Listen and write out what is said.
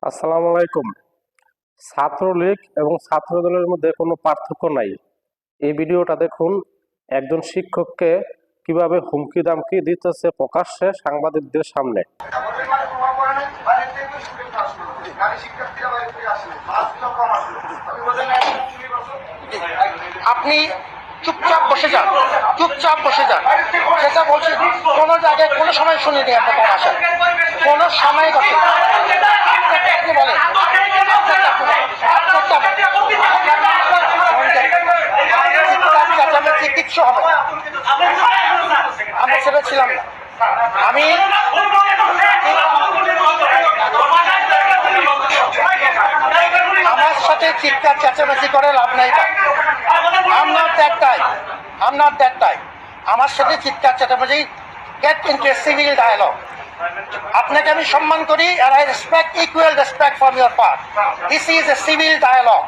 আসসালামু আলাইকুম। ছাত্রলীগ এবং ছাত্রদলের মধ্যে কোনো পার্থক্য নাই। এই ভিডিওটা দেখুন, একজন শিক্ষককে কিভাবে হুমকি দামকি দিতেছে প্রকাশ্যে সাংবাদিকদের সামনে। আপনি চুপচাপ বসে যান, চুপচাপ বসে যান। সেটা বলছি, কোনো জায়গায় কোনো সময় শুনিনি আমরা কম আসেন, কোনো সময় কথা আপনি বলেন কিচ্ছু হবে না। আমরা সেটা ছিলাম না। আমি আমার সাথে চিৎকার চেঁচামেচি করে লাভ নাই। I'm not that type. আমার সাথে চিৎকার চেঁচামেচি, get into a civil dialogue. আপনাকে আমি সম্মান করি, and I respect equal respect from your part. This is a civil dialogue.